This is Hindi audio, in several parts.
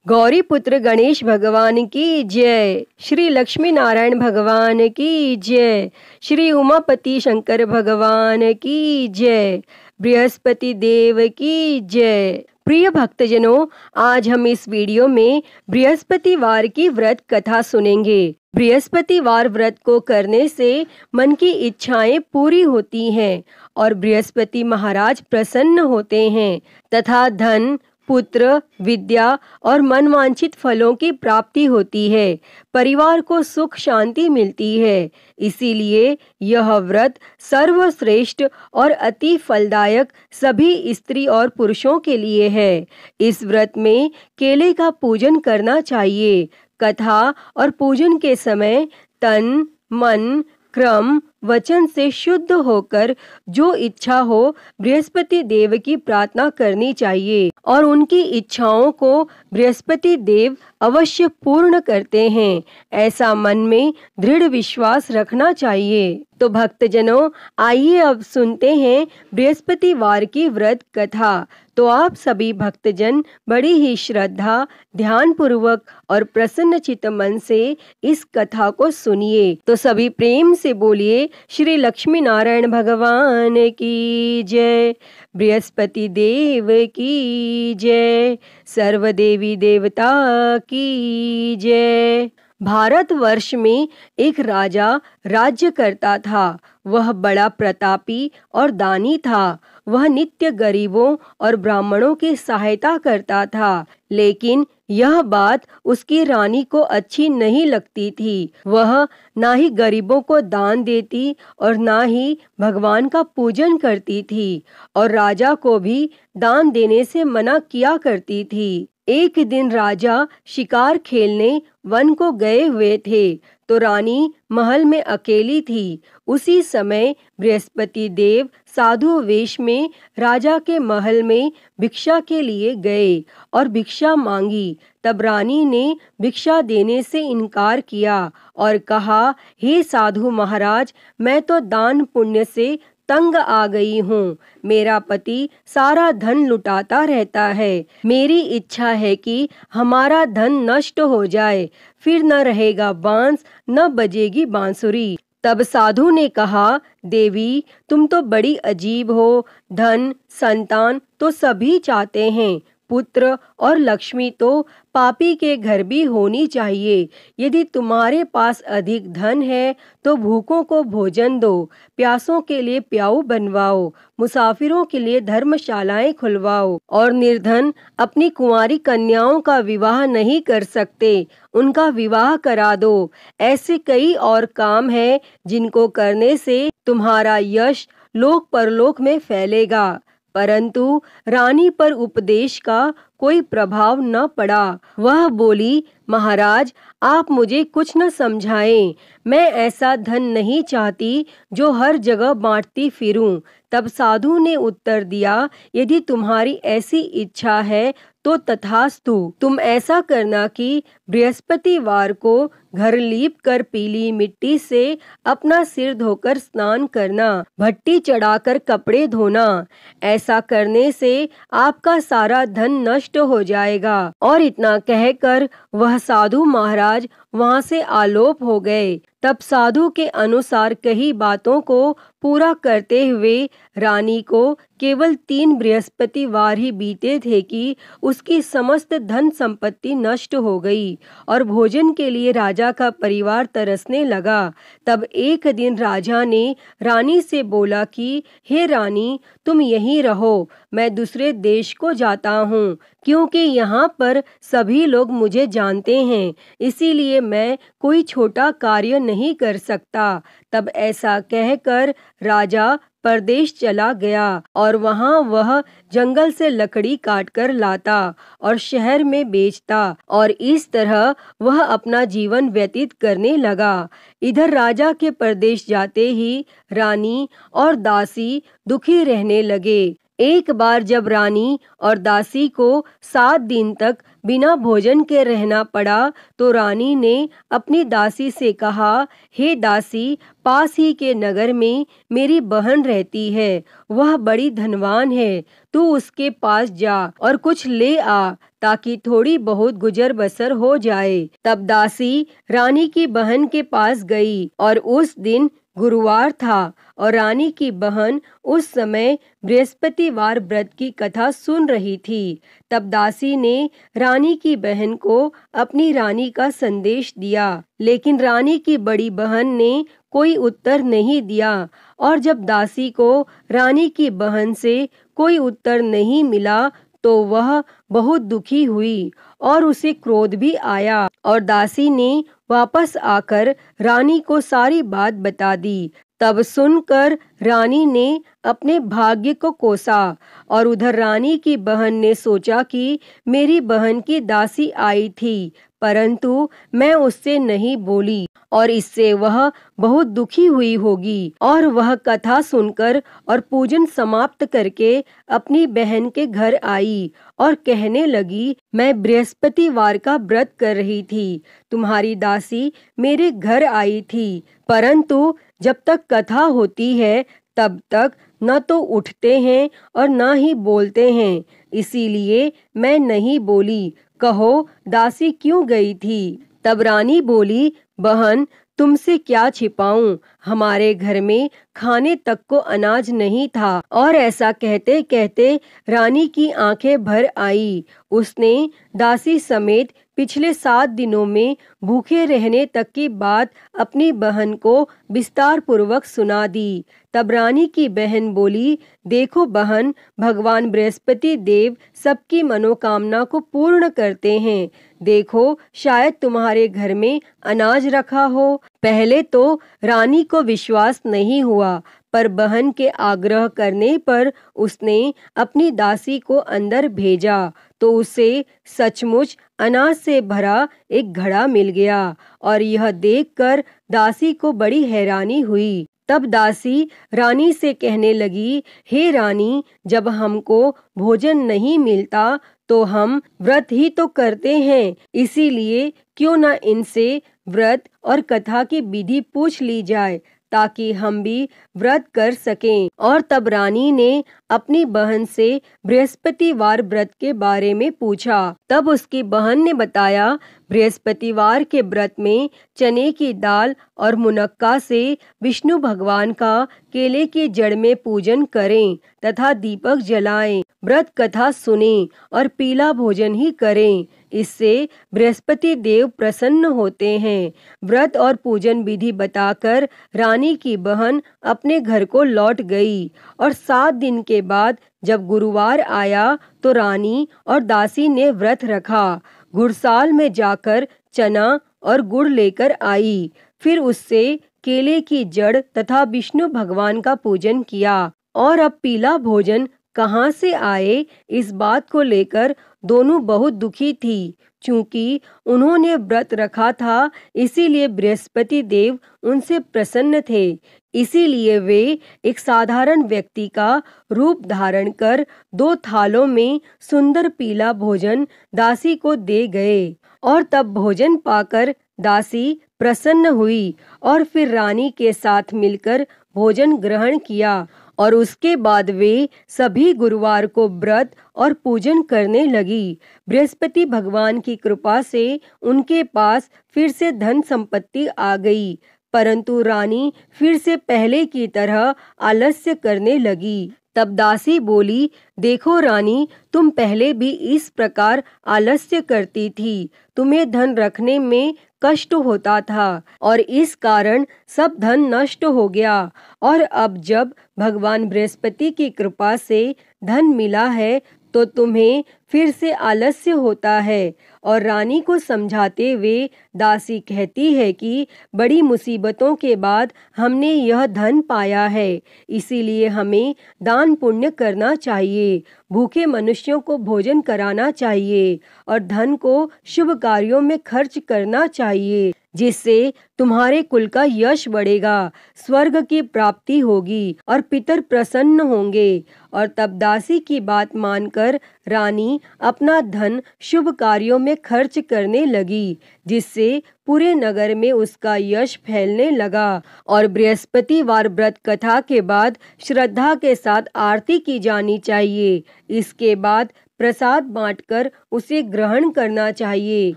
गौरी पुत्र गणेश भगवान की जय। श्री लक्ष्मी नारायण भगवान की जय। श्री उमापति शंकर भगवान की जय। बृहस्पति देव की जय। प्रिय भक्तजनों, आज हम इस वीडियो में बृहस्पतिवार की व्रत कथा सुनेंगे। बृहस्पतिवार व्रत को करने से मन की इच्छाएं पूरी होती हैं और बृहस्पति महाराज प्रसन्न होते हैं तथा धन, पुत्र, विद्या और मनवांछित फलों की प्राप्ति होती है। परिवार को सुख शांति मिलती है। इसीलिए यह व्रत सर्वश्रेष्ठ और अति फलदायक सभी स्त्री और पुरुषों के लिए है। इस व्रत में केले का पूजन करना चाहिए। कथा और पूजन के समय तन, मन, क्रम, वचन से शुद्ध होकर जो इच्छा हो बृहस्पति देव की प्रार्थना करनी चाहिए और उनकी इच्छाओं को बृहस्पति देव अवश्य पूर्ण करते हैं, ऐसा मन में दृढ़ विश्वास रखना चाहिए। तो भक्तजनों, आइए अब सुनते हैं बृहस्पतिवार की व्रत कथा। तो आप सभी भक्तजन बड़ी ही श्रद्धा, ध्यान पूर्वक और प्रसन्न चित्त मन से इस कथा को सुनिए। तो सभी प्रेम से बोलिए श्री लक्ष्मी नारायण भगवान की जय। बृहस्पति देव की जय। सर्वदेवी देवता की जय। भारतवर्ष में एक राजा राज्य करता था। वह बड़ा प्रतापी और दानी था। वह नित्य गरीबों और ब्राह्मणों की सहायता करता था, लेकिन यह बात उसकी रानी को अच्छी नहीं लगती थी। वह ना ही गरीबों को दान देती और ना ही भगवान का पूजन करती थी और राजा को भी दान देने से मना किया करती थी। एक दिन राजा शिकार खेलने वन को गए हुए थे तो रानी महल में अकेली थी। उसी समय बृहस्पति देव साधु वेश में राजा के महल में भिक्षा के लिए गए और भिक्षा मांगी। तब रानी ने भिक्षा देने से इनकार किया और कहा, हे साधु महाराज, मैं तो दान पुण्य से तंग आ गई हूँ। मेरा पति सारा धन लुटाता रहता है। मेरी इच्छा है कि हमारा धन नष्ट हो जाए, फिर न रहेगा बांस, न बजेगी बांसुरी। तब साधु ने कहा, देवी, तुम तो बड़ी अजीब हो। धन, संतान तो सभी चाहते हैं, पुत्र और लक्ष्मी तो पापी के घर भी होनी चाहिए। यदि तुम्हारे पास अधिक धन है तो भूखों को भोजन दो, प्यासों के लिए प्याऊ बनवाओ, मुसाफिरों के लिए धर्मशालाएं खुलवाओ और निर्धन अपनी कुंवारी कन्याओं का विवाह नहीं कर सकते, उनका विवाह करा दो। ऐसे कई और काम हैं जिनको करने से तुम्हारा यश लोक परलोक में फैलेगा। परंतु रानी पर उपदेश का कोई प्रभाव न पड़ा। वह बोली, महाराज, आप मुझे कुछ न समझाएं। मैं ऐसा धन नहीं चाहती जो हर जगह बांटती फिरूं। तब साधु ने उत्तर दिया, यदि तुम्हारी ऐसी इच्छा है तो तथास्तु। तुम ऐसा करना कि बृहस्पतिवार को घर लीप कर पीली मिट्टी से अपना सिर धोकर स्नान करना, भट्टी चढ़ाकर कपड़े धोना। ऐसा करने से आपका सारा धन नष्ट हो जाएगा। और इतना कहकर वह साधु महाराज वहां से आलोप हो गए। तब साधु के अनुसार कही बातों को पूरा करते हुए रानी को केवल 3 बृहस्पतिवार ही बीते थे कि उसकी समस्त धन संपत्ति नष्ट हो गई और भोजन के लिए राजा का परिवार तरसने लगा। तब एक दिन राजा ने रानी से बोला कि हे रानी, तुम यहीं रहो, मैं दूसरे देश को जाता हूँ, क्योंकि यहाँ पर सभी लोग मुझे जानते हैं, इसीलिए मैं कोई छोटा कार्य नहीं कर सकता। तब ऐसा कहकर राजा परदेश चला गया और वहाँ वह जंगल से लकड़ी काटकर लाता और शहर में बेचता और इस तरह वह अपना जीवन व्यतीत करने लगा। इधर राजा के परदेश जाते ही रानी और दासी दुखी रहने लगे। एक बार जब रानी और दासी को 7 दिन तक बिना भोजन के रहना पड़ा तो रानी ने अपनी दासी से कहा, हे दासी, पास ही के नगर में मेरी बहन रहती है, वह बड़ी धनवान है, तू उसके पास जा और कुछ ले आ ताकि थोड़ी बहुत गुजर बसर हो जाए। तब दासी रानी की बहन के पास गई और उस दिन गुरुवार था और रानी की बहन उस समय बृहस्पतिवार व्रत की कथा सुन रही थी। तब दासी ने रानी की बहन को अपनी रानी का संदेश दिया, लेकिन रानी की बड़ी बहन ने कोई उत्तर नहीं दिया। और जब दासी को रानी की बहन से कोई उत्तर नहीं मिला तो वह बहुत दुखी हुई और उसे क्रोध भी आया और दासी ने वापस आकर रानी को सारी बात बता दी। तब सुनकर रानी ने अपने भाग्य को कोसा और उधर रानी की बहन ने सोचा कि मेरी बहन की दासी आई थी, परंतु मैं उससे नहीं बोली और इससे वह बहुत दुखी हुई होगी। और वह कथा सुनकर और पूजन समाप्त करके अपनी बहन के घर आई और कहने लगी, मैं बृहस्पतिवार का व्रत कर रही थी, तुम्हारी दासी मेरे घर आई थी, परंतु जब तक कथा होती है तब तक न तो उठते हैं और न ही बोलते हैं, इसीलिए मैं नहीं बोली। कहो दासी क्यों गई थी? तब रानी बोली, बहन तुमसे क्या छिपाऊं, हमारे घर में खाने तक को अनाज नहीं था। और ऐसा कहते कहते रानी की आंखें भर आई। उसने दासी समेत पिछले 7 दिनों में भूखे रहने तक की बात अपनी बहन को विस्तार पूर्वक सुना दी। तब रानी की बहन बोली, देखो बहन, भगवान बृहस्पति देव सबकी मनोकामना को पूर्ण करते हैं। देखो शायद तुम्हारे घर में अनाज रखा हो। पहले तो रानी को विश्वास नहीं हुआ, पर बहन के आग्रह करने पर उसने अपनी दासी को अंदर भेजा तो उसे सचमुच अनाज से भरा एक घड़ा मिल गया और यह देखकर दासी को बड़ी हैरानी हुई। तब दासी रानी से कहने लगी, हे रानी, जब हमको भोजन नहीं मिलता तो हम व्रत ही तो करते हैं, इसीलिए क्यों न इनसे व्रत और कथा की विधि पूछ ली जाए ताकि हम भी व्रत कर सकें। और तब रानी ने अपनी बहन से बृहस्पतिवार व्रत के बारे में पूछा। तब उसकी बहन ने बताया, बृहस्पतिवार के व्रत में चने की दाल और मुनक्का से विष्णु भगवान का केले की जड़ में पूजन करें तथा दीपक जलाएं, व्रत कथा सुनें और पीला भोजन ही करें, इससे बृहस्पति देव प्रसन्न होते हैं। व्रत और पूजन विधि बताकर रानी की बहन अपने घर को लौट गई और 7 दिन के बाद जब गुरुवार आया तो रानी और दासी ने व्रत रखा। घुड़साल में जाकर चना और गुड़ लेकर आई, फिर उससे केले की जड़ तथा विष्णु भगवान का पूजन किया। और अब पीला भोजन कहाँ से आए, इस बात को लेकर दोनों बहुत दुखी थी। चूंकि उन्होंने व्रत रखा था इसीलिए बृहस्पति देव उनसे प्रसन्न थे, इसीलिए वे एक साधारण व्यक्ति का रूप धारण कर 2 थालों में सुंदर पीला भोजन दासी को दे गए। और तब भोजन पाकर दासी प्रसन्न हुई और फिर रानी के साथ मिलकर भोजन ग्रहण किया और उसके बाद वे सभी गुरुवार को व्रत और पूजन करने लगी। बृहस्पति भगवान की कृपा से उनके पास फिर से धन संपत्ति आ गई, परंतु रानी फिर से पहले की तरह आलस्य करने लगी। तब दासी बोली, देखो रानी, तुम पहले भी इस प्रकार आलस्य करती थी, तुम्हें धन रखने में कष्ट होता था और इस कारण सब धन नष्ट हो गया, और अब जब भगवान बृहस्पति की कृपा से धन मिला है तो तुम्हें फिर से आलस्य होता है। और रानी को समझाते हुए दासी कहती है कि बड़ी मुसीबतों के बाद हमने यह धन पाया है, इसीलिए हमें दान पुण्य करना चाहिए, भूखे मनुष्यों को भोजन कराना चाहिए और धन को शुभ कार्यों में खर्च करना चाहिए, जिससे तुम्हारे कुल का यश बढ़ेगा, स्वर्ग की प्राप्ति होगी और पितर प्रसन्न होंगे। और तब दासी की बात मानकर रानी अपना धन शुभ कार्यों में खर्च करने लगी, जिससे पूरे नगर में उसका यश फैलने लगा। और बृहस्पतिवार व्रत कथा के बाद श्रद्धा के साथ आरती की जानी चाहिए। इसके बाद प्रसाद बांटकर उसे ग्रहण करना चाहिए।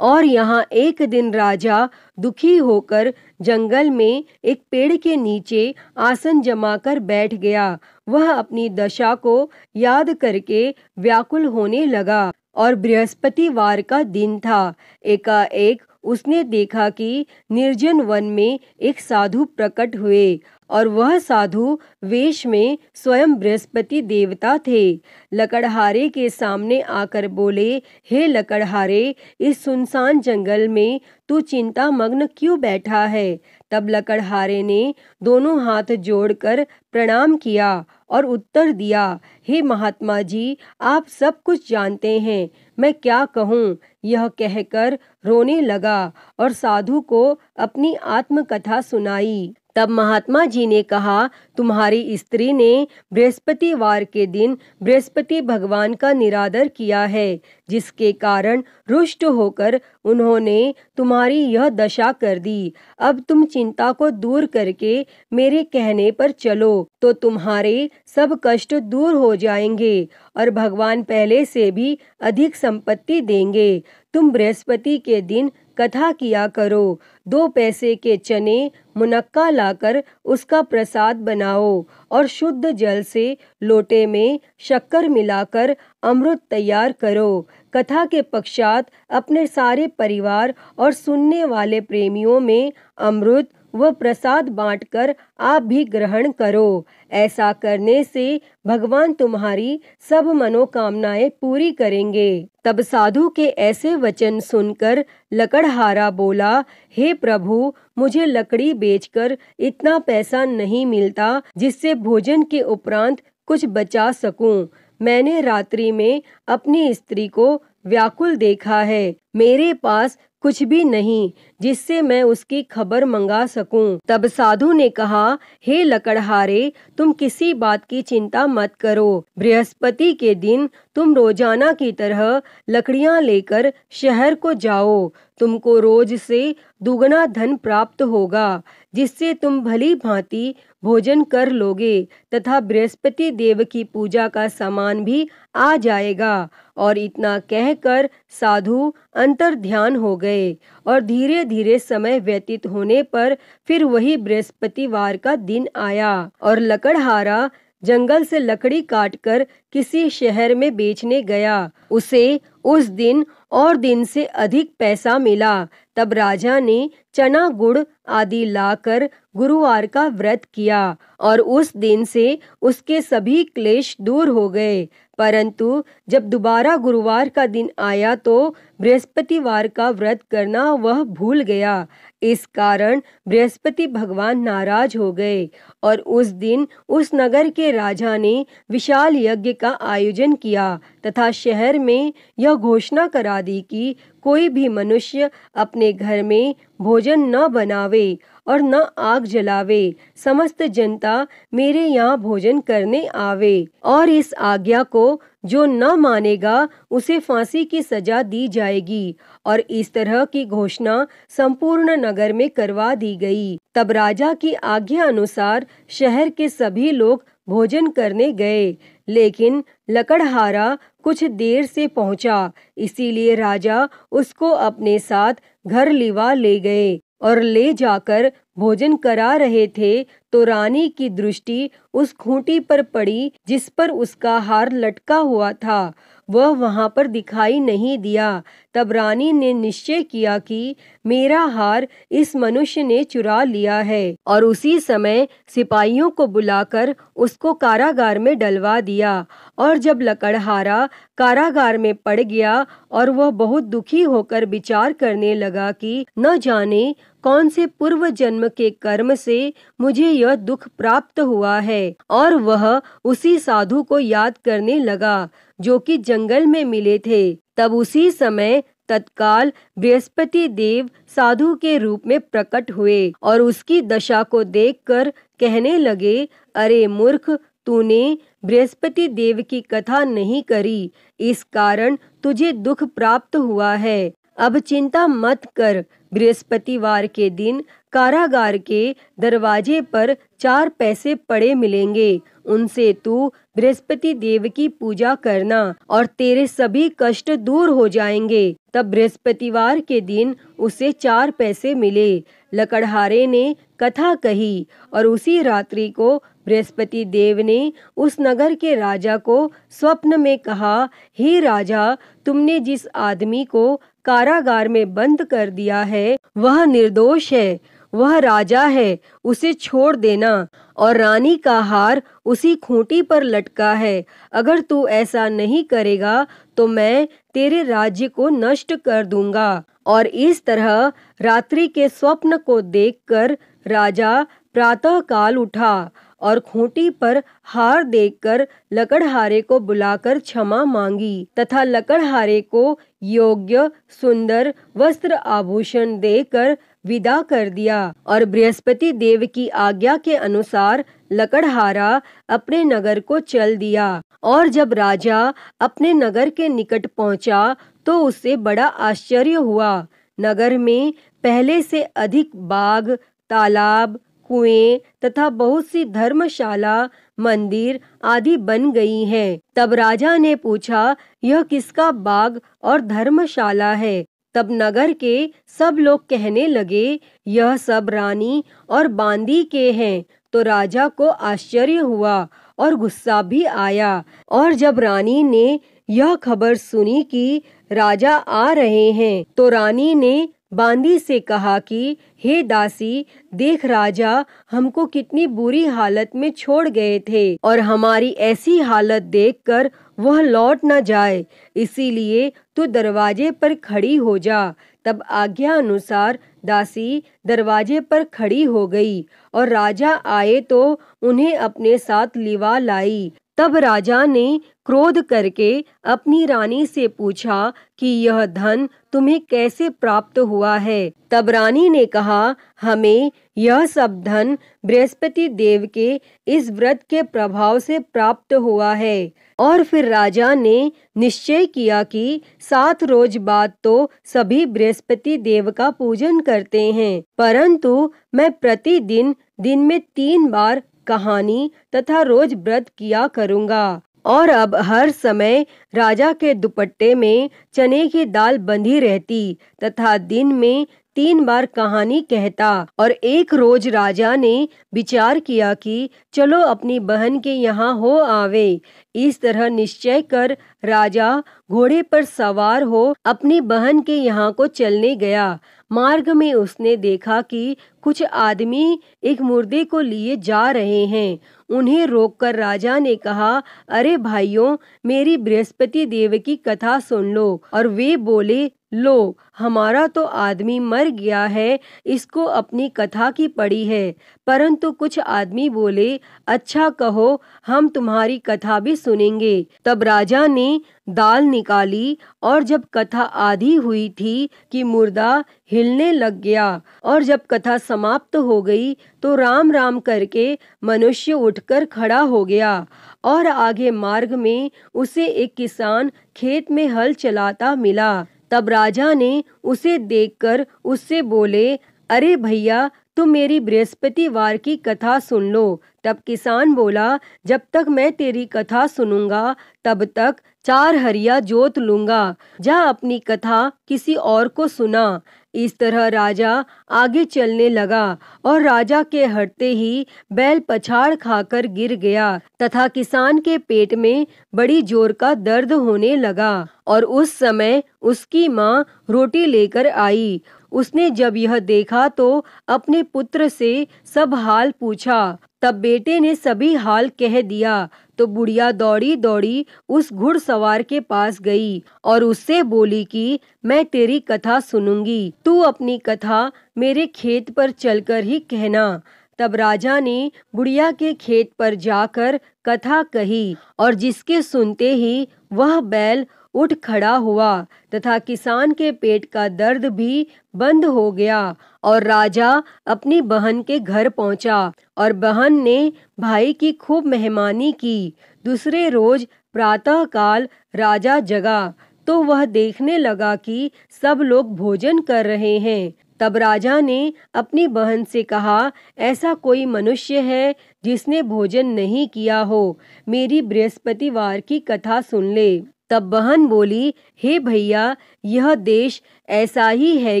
और यहाँ एक दिन राजा दुखी होकर जंगल में एक पेड़ के नीचे आसन जमाकर बैठ गया। वह अपनी दशा को याद करके व्याकुल होने लगा और बृहस्पतिवार का दिन था। एकाएक उसने देखा कि निर्जन वन में एक साधु प्रकट हुए और वह साधु वेश में स्वयं बृहस्पति देवता थे। लकड़हारे के सामने आकर बोले, हे लकड़हारे, इस सुनसान जंगल में तू चिंता मग्न क्यों बैठा है? तब लकड़हारे ने दोनों हाथ जोड़कर प्रणाम किया और उत्तर दिया, हे महात्मा जी, आप सब कुछ जानते हैं, मैं क्या कहूँ? यह कहकर रोने लगा और साधु को अपनी आत्मकथा सुनाई। तब महात्मा जी ने कहा, तुम्हारी स्त्री ने बृहस्पतिवार के दिन बृहस्पति भगवान का निरादर किया है, जिसके कारण रुष्ट होकर उन्होंने तुम्हारी यह दशा कर दी। अब तुम चिंता को दूर करके मेरे कहने पर चलो तो तुम्हारे सब कष्ट दूर हो जाएंगे और भगवान पहले से भी अधिक संपत्ति देंगे। तुम बृहस्पति के दिन कथा किया करो। 2 पैसे के चने मुनक्का लाकर उसका प्रसाद बनाओ और शुद्ध जल से लोटे में शक्कर मिलाकर अमृत तैयार करो। कथा के पश्चात अपने सारे परिवार और सुनने वाले प्रेमियों में अमृत व प्रसाद बांटकर आप भी ग्रहण करो। ऐसा करने से भगवान तुम्हारी सब मनोकामनाएं पूरी करेंगे। तब साधु के ऐसे वचन सुनकर लकड़हारा बोला, हे प्रभु, मुझे लकड़ी बेचकर इतना पैसा नहीं मिलता जिससे भोजन के उपरांत कुछ बचा सकूं। मैंने रात्रि में अपनी स्त्री को व्याकुल देखा है। मेरे पास कुछ भी नहीं जिससे मैं उसकी खबर मंगा सकूं। तब साधु ने कहा, हे लकड़हारे, तुम किसी बात की चिंता मत करो। बृहस्पति के दिन तुम रोजाना की तरह लकड़ियां लेकर शहर को जाओ। तुमको रोज से दुगना धन प्राप्त होगा, जिससे तुम भली भांति भोजन कर लोगे तथा बृहस्पति देव की पूजा का सामान भी आ जाएगा। और इतना कहकर साधु अंतर ध्यान हो गए और धीरे धीरे समय व्यतीत होने पर फिर वही बृहस्पतिवार का दिन आया और लकड़हारा जंगल से लकड़ी काटकर किसी शहर में बेचने गया। उसे उस दिन और दिन से अधिक पैसा मिला। तब राजा ने चना गुड़ आदि लाकर गुरुवार का व्रत किया और उस दिन से उसके सभी क्लेश दूर हो गए। परंतु जब दोबारा गुरुवार का दिन आया तो बृहस्पतिवार का व्रत करना वह भूल गया। इस कारण बृहस्पति भगवान नाराज हो गए और उस दिन उस नगर के राजा ने विशाल यज्ञ का आयोजन किया तथा शहर में यह घोषणा करा दी कि कोई भी मनुष्य अपने घर में भोजन न बनावे और न आग जलावे। समस्त जनता मेरे यहाँ भोजन करने आवे और इस आज्ञा को जो न मानेगा उसे फांसी की सजा दी जाएगी। और इस तरह की घोषणा संपूर्ण नगर में करवा दी गई। तब राजा की आज्ञा अनुसार शहर के सभी लोग भोजन करने गए, लेकिन लकड़हारा कुछ देर से पहुंचा, इसीलिए राजा उसको अपने साथ घर लिवा ले गए और ले जाकर भोजन करा रहे थे तो रानी की दृष्टि उस खूंटी पर पड़ी जिस पर उसका हार लटका हुआ था। वह वहां पर दिखाई नहीं दिया। तब रानी ने निश्चय किया कि मेरा हार इस मनुष्य ने चुरा लिया है और उसी समय सिपाहियों को बुलाकर उसको कारागार में डलवा दिया। और जब लकड़हारा कारागार में पड़ गया और वह बहुत दुखी होकर विचार करने लगा कि न जाने कौन से पूर्व जन्म के कर्म से मुझे यह दुख प्राप्त हुआ है, और वह उसी साधु को याद करने लगा जो कि जंगल में मिले थे। तब उसी समय तत्काल बृहस्पति देव साधु के रूप में प्रकट हुए और उसकी दशा को देखकर कहने लगे, अरे मूर्ख, तूने बृहस्पति देव की कथा नहीं करी, इस कारण तुझे दुख प्राप्त हुआ है। अब चिंता मत कर, बृहस्पतिवार के दिन कारागार के दरवाजे पर 4 पैसे पड़े मिलेंगे। उनसे तू बृहस्पति देव की पूजा करना और तेरे सभी कष्ट दूर हो जाएंगे। तब बृहस्पतिवार के दिन उसे 4 पैसे मिले। लकड़हारे ने कथा कही और उसी रात्रि को बृहस्पति देव ने उस नगर के राजा को स्वप्न में कहा, हे राजा, तुमने जिस आदमी को कारागार में बंद कर दिया है वह निर्दोष है, वह राजा है, उसे छोड़ देना, और रानी का हार उसी खूंटी पर लटका है। अगर तू ऐसा नहीं करेगा तो मैं तेरे राज्य को नष्ट कर दूंगा। और इस तरह रात्रि के स्वप्न को देखकर राजा प्रातः काल उठा और खूंटी पर हार देखकर लकड़हारे को बुलाकर क्षमा मांगी तथा लकड़हारे को योग्य सुंदर वस्त्र आभूषण देकर विदा कर दिया। और बृहस्पति देव की आज्ञा के अनुसार लकड़हारा अपने नगर को चल दिया। और जब राजा अपने नगर के निकट पहुंचा तो उसे बड़ा आश्चर्य हुआ। नगर में पहले से अधिक बाग, तालाब, कुएं तथा बहुत सी धर्मशाला, मंदिर आदि बन गई हैं। तब राजा ने पूछा, यह किसका बाग और धर्मशाला है? तब नगर के सब लोग कहने लगे, यह सब रानी और बांदी के हैं। तो राजा को आश्चर्य हुआ और गुस्सा भी आया। और जब रानी ने यह खबर सुनी कि राजा आ रहे हैं तो रानी ने बांदी से कहा कि हे दासी, देख राजा हमको कितनी बुरी हालत में छोड़ गए थे और हमारी ऐसी हालत देखकर वह लौट न जाए, इसीलिए तू दरवाजे पर खड़ी हो जा। तब आज्ञा अनुसार दासी दरवाजे पर खड़ी हो गई और राजा आए तो उन्हें अपने साथ लिवा लाई। तब राजा ने क्रोध करके अपनी रानी से पूछा कि यह धन तुम्हें कैसे प्राप्त हुआ है? तब रानी ने कहा, हमें यह सब धन बृहस्पति देव के इस व्रत के प्रभाव से प्राप्त हुआ है। और फिर राजा ने निश्चय किया कि 7 रोज बाद तो सभी बृहस्पति देव का पूजन करते हैं, परंतु मैं प्रतिदिन दिन में 3 बार कहानी तथा रोज व्रत किया करूँगा। और अब हर समय राजा के दुपट्टे में चने की दाल बंधी रहती तथा दिन में 3 बार कहानी कहता। और एक रोज राजा ने विचार किया कि चलो अपनी बहन के यहाँ हो आवे। इस तरह निश्चय कर राजा घोड़े पर सवार हो अपनी बहन के यहाँ को चलने गया। मार्ग में उसने देखा कि कुछ आदमी एक मुर्दे को लिए जा रहे हैं। उन्हें रोककर राजा ने कहा, अरे भाइयों, मेरी बृहस्पति देव की कथा सुन लो। और वे बोले, लो, हमारा तो आदमी मर गया है, इसको अपनी कथा की पड़ी है। परंतु कुछ आदमी बोले, अच्छा कहो, हम तुम्हारी कथा भी सुनेंगे। तब राजा ने दाल निकाली और जब कथा आधी हुई थी कि मुर्दा हिलने लग गया। और जब कथा समाप्त हो गई तो राम राम करके मनुष्य उठकर खड़ा हो गया। और आगे मार्ग में उसे एक किसान खेत में हल चलाता मिला। तब राजा ने उसे देखकर उससे बोले, अरे भैया, तुम मेरी बृहस्पतिवार की कथा सुन लो। तब किसान बोला, जब तक मैं तेरी कथा सुनूंगा तब तक 4 हरिया जोत लूंगा, जा अपनी कथा किसी और को सुना। इस तरह राजा आगे चलने लगा और राजा के हटते ही बैल पछाड़ खाकर गिर गया तथा किसान के पेट में बड़ी जोर का दर्द होने लगा। और उस समय उसकी माँ रोटी लेकर आई। उसने जब यह देखा तो अपने पुत्र से सब हाल पूछा। तब बेटे ने सभी हाल कह दिया। तो बुढ़िया दौड़ी दौड़ी उस घुड़सवार के पास गई और उससे बोली कि मैं तेरी कथा सुनूंगी, तू अपनी कथा मेरे खेत पर चलकर ही कहना। तब राजा ने बुढ़िया के खेत पर जाकर कथा कही और जिसके सुनते ही वह बैल उठ खड़ा हुआ तथा किसान के पेट का दर्द भी बंद हो गया। और राजा अपनी बहन के घर पहुंचा और बहन ने भाई की खूब मेहमानी की। दूसरे रोज प्रातः काल राजा जगा तो वह देखने लगा कि सब लोग भोजन कर रहे हैं। तब राजा ने अपनी बहन से कहा, ऐसा कोई मनुष्य है जिसने भोजन नहीं किया हो, मेरी बृहस्पतिवार की कथा सुन ले। तब बहन बोली, हे भैया, यह देश ऐसा ही है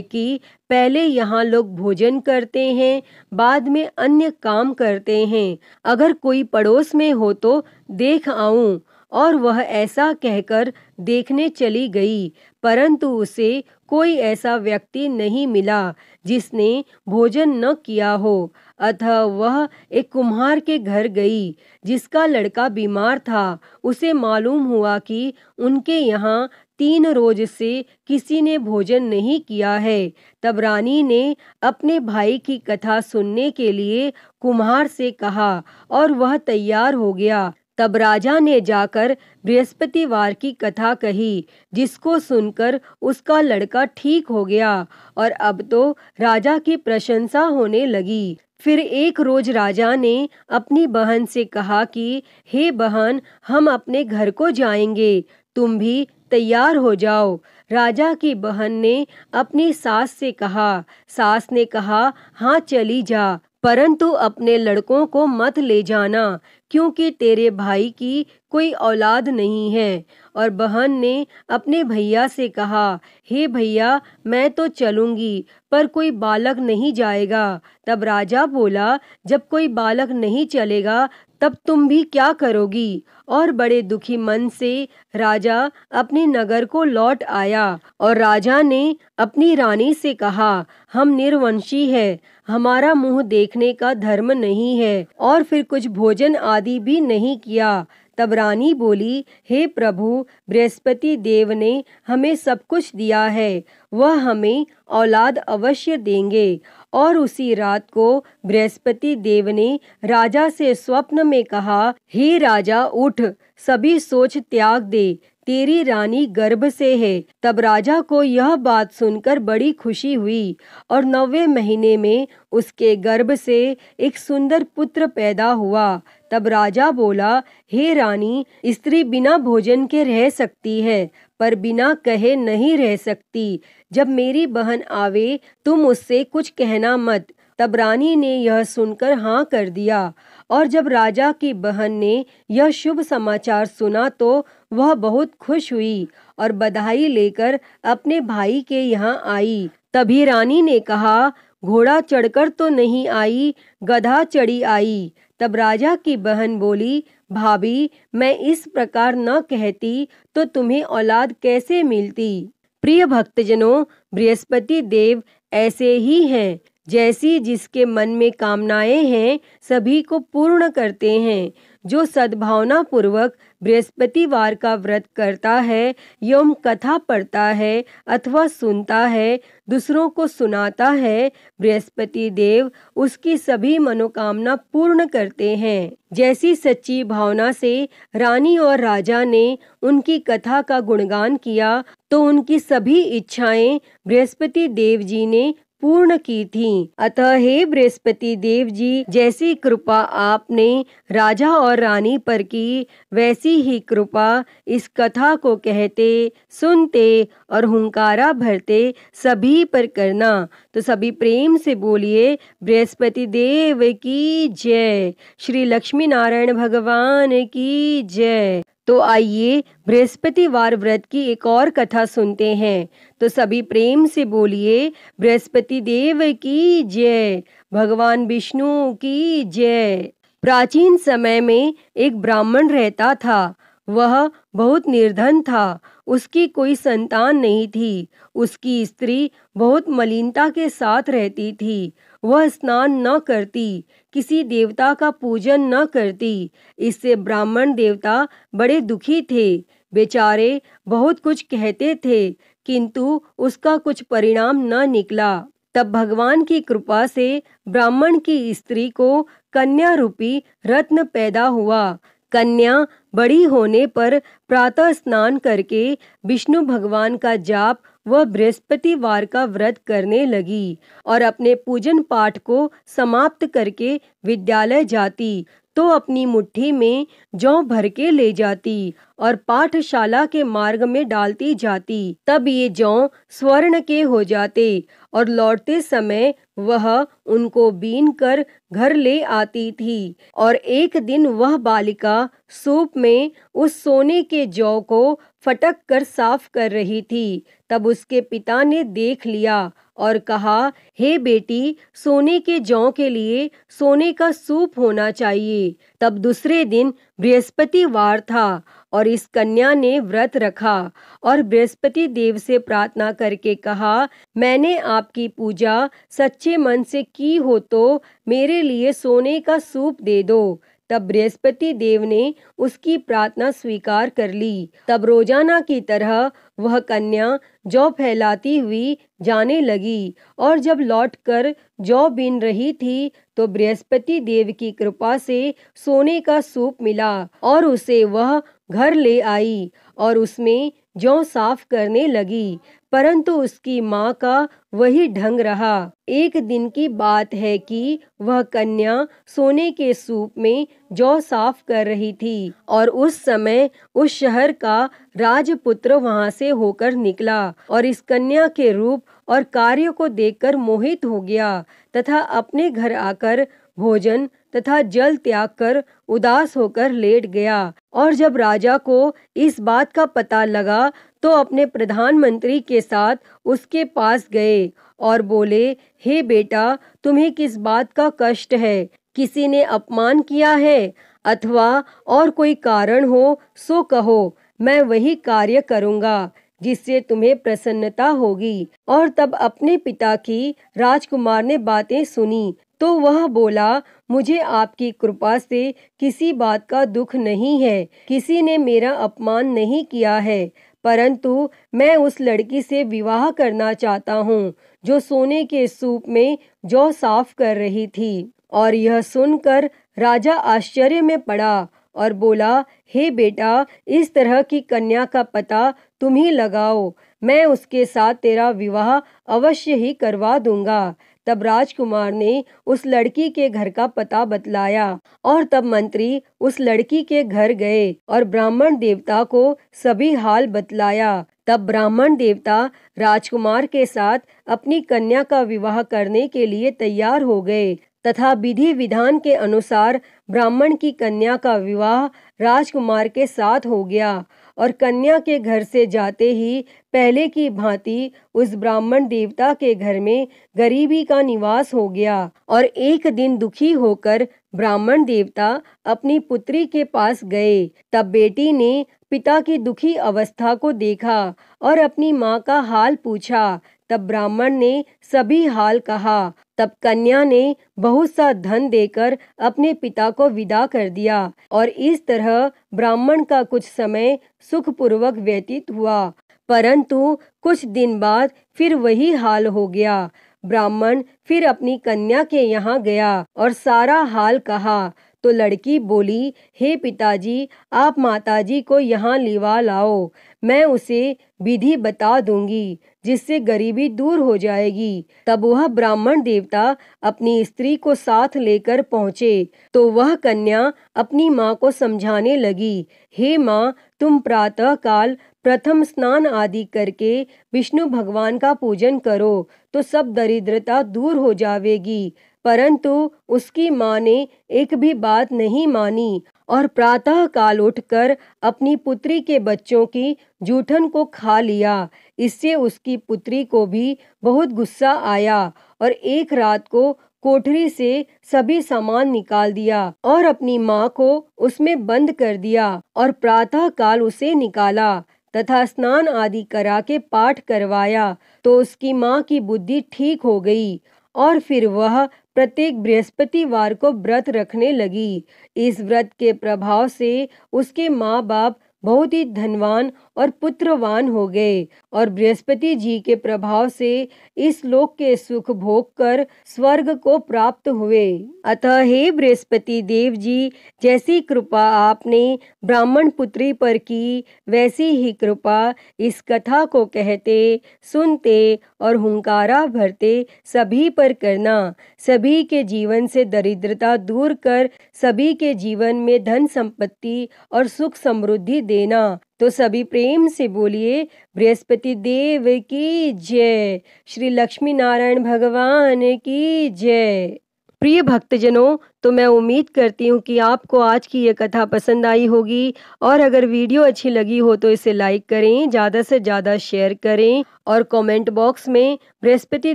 कि पहले यहाँ लोग भोजन करते हैं, बाद में अन्य काम करते हैं। अगर कोई पड़ोस में हो तो देख आऊं। और वह ऐसा कहकर देखने चली गई, परंतु उसे कोई ऐसा व्यक्ति नहीं मिला जिसने भोजन न किया हो। अतः वह एक कुम्हार के घर गई जिसका लड़का बीमार था। उसे मालूम हुआ कि उनके यहाँ 3 रोज से किसी ने भोजन नहीं किया है। तब रानी ने अपने भाई की कथा सुनने के लिए कुम्हार से कहा और वह तैयार हो गया। तब राजा ने जाकर बृहस्पतिवार की कथा कही, जिसको सुनकर उसका लड़का ठीक हो गया और अब तो राजा की प्रशंसा होने लगी। फिर एक रोज राजा ने अपनी बहन से कहा कि हे बहन, हम अपने घर को जाएंगे, तुम भी तैयार हो जाओ। राजा की बहन ने अपनी सास से कहा। सास ने कहा, हाँ चली जा, परंतु अपने लड़कों को मत ले जाना, क्योंकि तेरे भाई की कोई औलाद नहीं है। और बहन ने अपने भैया से कहा, हे भैया, मैं तो चलूंगी, पर कोई बालक नहीं जाएगा। तब राजा बोला, जब कोई बालक नहीं चलेगा तब तुम भी क्या करोगी। और बड़े दुखी मन से राजा अपने नगर को लौट आया। और राजा ने अपनी रानी से कहा, हम निर्वंशी है, हमारा मुंह देखने का धर्म नहीं है। और फिर कुछ भोजन आदि भी नहीं किया। तब रानी बोली, हे प्रभु, बृहस्पति देव ने हमें सब कुछ दिया है, वह हमें औलाद अवश्य देंगे। और उसी रात को बृहस्पति देव ने राजा से स्वप्न में कहा, हे राजा, उठ, सभी सोच त्याग दे, तेरी रानी गर्भ से है। तब राजा को यह बात सुनकर बड़ी खुशी हुई और 9वें महीने में उसके गर्भ से एक सुंदर पुत्र पैदा हुआ। तब राजा बोला, हे रानी, स्त्री बिना भोजन के रह सकती है, पर बिना कहे नहीं रह सकती। जब मेरी बहन आवे तुम उससे कुछ कहना मत। तब रानी ने यह सुनकर हाँ कर दिया। और जब राजा की बहन ने यह शुभ समाचार सुना तो वह बहुत खुश हुई और बधाई लेकर अपने भाई के यहाँ आई। तभी रानी ने कहा, घोड़ा चढ़कर तो नहीं आई, गधा चढ़ी आई। तब राजा की बहन बोली, भाभी, मैं इस प्रकार न कहती तो तुम्हें औलाद कैसे मिलती। प्रिय भक्तजनों, बृहस्पति देव ऐसे ही हैं, जैसी जिसके मन में कामनाएं हैं सभी को पूर्ण करते हैं। जो सद्भावना पूर्वक बृहस्पतिवार का व्रत करता है, एवं कथा पढ़ता है अथवा सुनता है, दूसरों को सुनाता है, बृहस्पति देव उसकी सभी मनोकामना पूर्ण करते हैं। जैसी सच्ची भावना से रानी और राजा ने उनकी कथा का गुणगान किया, तो उनकी सभी इच्छाएं बृहस्पति देव जी ने पूर्ण की थी। अतः हे बृहस्पति देव जी, जैसी कृपा आपने राजा और रानी पर की, वैसी ही कृपा इस कथा को कहते, सुनते और हुंकारा भरते सभी पर करना। तो सभी प्रेम से बोलिए, बृहस्पति देव की जय, श्री लक्ष्मी नारायण भगवान की जय। तो आइए बृहस्पतिवार व्रत की एक और कथा सुनते हैं। तो सभी प्रेम से बोलिए, बृहस्पति देव की जय, भगवान विष्णु की जय। प्राचीन समय में एक ब्राह्मण रहता था। वह बहुत निर्धन था, उसकी कोई संतान नहीं थी। उसकी स्त्री बहुत मलिनता के साथ रहती थी। वह स्नान न करती, किसी देवता का पूजन न करती। इससे ब्राह्मण देवता बड़े दुखी थे। बेचारे बहुत कुछ कहते थे, किंतु उसका कुछ परिणाम न निकला। तब भगवान की कृपा से ब्राह्मण की स्त्री को कन्या रूपी रत्न पैदा हुआ। कन्या बड़ी होने पर प्रातः स्नान करके विष्णु भगवान का जाप वह बृहस्पतिवार का व्रत करने लगी और अपने पूजन पाठ को समाप्त करके विद्यालय जाती तो अपनी मुट्ठी में जौ भर के ले जाती और पाठशाला के मार्ग में डालती जाती। तब ये जौ स्वर्ण के हो जाते और लौटते समय वह उनको बीन कर घर ले आती थी। और एक दिन वह बालिका सूप में उस सोने के जौ को फटक कर साफ कर रही थी। तब उसके पिता ने देख लिया और कहा, हे बेटी, सोने के जौ के लिए सोने का सूप होना चाहिए। तब दूसरे दिन बृहस्पतिवार था और इस कन्या ने व्रत रखा और बृहस्पति देव से प्रार्थना करके कहा, मैंने आपकी पूजा सच्चे मन से की हो तो मेरे लिए सोने का सूप दे दो। तब बृहस्पति देव ने उसकी प्रार्थना स्वीकार कर ली। तब रोजाना की तरह वह कन्या जौ फैलाती हुई जाने लगी और जब लौटकर जौ बीन रही थी तो बृहस्पति देव की कृपा से सोने का सूप मिला और उसे वह घर ले आई और उसमें जौ साफ करने लगी, परंतु उसकी माँ का वही ढंग रहा। एक दिन की बात है कि वह कन्या सोने के सूप में जौ साफ कर रही थी और उस समय उस शहर का राजपुत्र वहां से होकर निकला और इस कन्या के रूप और कार्य को देखकर मोहित हो गया तथा अपने घर आकर भोजन तथा जल त्याग कर उदास होकर लेट गया। और जब राजा को इस बात का पता लगा तो अपने प्रधानमंत्री के साथ उसके पास गए और बोले, हे बेटा, तुम्हें किस बात का कष्ट है? किसी ने अपमान किया है अथवा और कोई कारण हो सो कहो, मैं वही कार्य करूँगा जिससे तुम्हें प्रसन्नता होगी। और तब अपने पिता की राजकुमार ने बातें सुनी तो वह बोला, मुझे आपकी कृपा से किसी बात का दुख नहीं है, किसी ने मेरा अपमान नहीं किया है, परंतु मैं उस लड़की से विवाह करना चाहता हूँ जो सोने के सूप में जौ साफ कर रही थी। और यह सुनकर राजा आश्चर्य में पड़ा और बोला, हे बेटा, इस तरह की कन्या का पता तुम ही लगाओ, मैं उसके साथ तेरा विवाह अवश्य ही करवा दूंगा। तब राजकुमार ने उस लड़की के घर का पता बतलाया और तब मंत्री उस लड़की के घर गए और ब्राह्मण देवता को सभी हाल बतलाया। तब ब्राह्मण देवता राजकुमार के साथ अपनी कन्या का विवाह करने के लिए तैयार हो गए तथा विधि विधान के अनुसार ब्राह्मण की कन्या का विवाह राजकुमार के साथ हो गया। और कन्या के घर से जाते ही पहले की भांति उस ब्राह्मण देवता के घर में गरीबी का निवास हो गया। और एक दिन दुखी होकर ब्राह्मण देवता अपनी पुत्री के पास गए। तब बेटी ने पिता की दुखी अवस्था को देखा और अपनी माँ का हाल पूछा। तब ब्राह्मण ने सभी हाल कहा। तब कन्या ने बहुत सा धन देकर अपने पिता को विदा कर दिया और इस तरह ब्राह्मण का कुछ समय सुखपूर्वक व्यतीत हुआ। परंतु कुछ दिन बाद फिर वही हाल हो गया। ब्राह्मण फिर अपनी कन्या के यहाँ गया और सारा हाल कहा तो लड़की बोली, हे पिताजी, आप माताजी को यहाँ लिवा लाओ, मैं उसे विधि बता दूंगी जिससे गरीबी दूर हो जाएगी। तब वह ब्राह्मण देवता अपनी स्त्री को साथ लेकर पहुँचे तो वह कन्या अपनी माँ को समझाने लगी, हे माँ, तुम प्रातः काल प्रथम स्नान आदि करके विष्णु भगवान का पूजन करो तो सब दरिद्रता दूर हो जाएगी। परंतु उसकी माँ ने एक भी बात नहीं मानी और प्रातः काल उठकर अपनी पुत्री के बच्चों की जूठन को खा लिया। इससे उसकी पुत्री को भी बहुत गुस्सा आया और एक रात को कोठरी से सभी सामान निकाल दिया और अपनी माँ को उसमें बंद कर दिया और प्रातः काल उसे निकाला तथा स्नान आदि करा के पाठ करवाया तो उसकी माँ की बुद्धि ठीक हो गई और फिर वह प्रत्येक बृहस्पतिवार को व्रत रखने लगी। इस व्रत के प्रभाव से उसके माँ बाप बहुत ही धनवान और पुत्रवान हो गए और बृहस्पति जी के प्रभाव से इस लोक के सुख भोग कर स्वर्ग को प्राप्त हुए। अतः हे बृहस्पति देव जी, जैसी कृपा आपने ब्राह्मण पुत्री पर की, वैसी ही कृपा इस कथा को कहते, सुनते और हुंकारा भरते सभी पर करना। सभी के जीवन से दरिद्रता दूर कर सभी के जीवन में धन संपत्ति और सुख समृद्धि देना। तो सभी प्रेम से बोलिए बृहस्पति देव की जय, श्री लक्ष्मी नारायण भगवान की जय। प्रिय भक्तजनों, तो मैं उम्मीद करती हूँ कि आपको आज की ये कथा पसंद आई होगी और अगर वीडियो अच्छी लगी हो तो इसे लाइक करें, ज़्यादा से ज़्यादा शेयर करें और कमेंट बॉक्स में बृहस्पति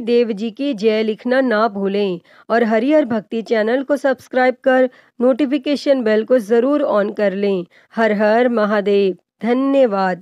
देव जी की जय लिखना ना भूलें और हरिहर भक्ति चैनल को सब्सक्राइब कर नोटिफिकेशन बेल को ज़रूर ऑन कर लें। हर हर महादेव। धन्यवाद।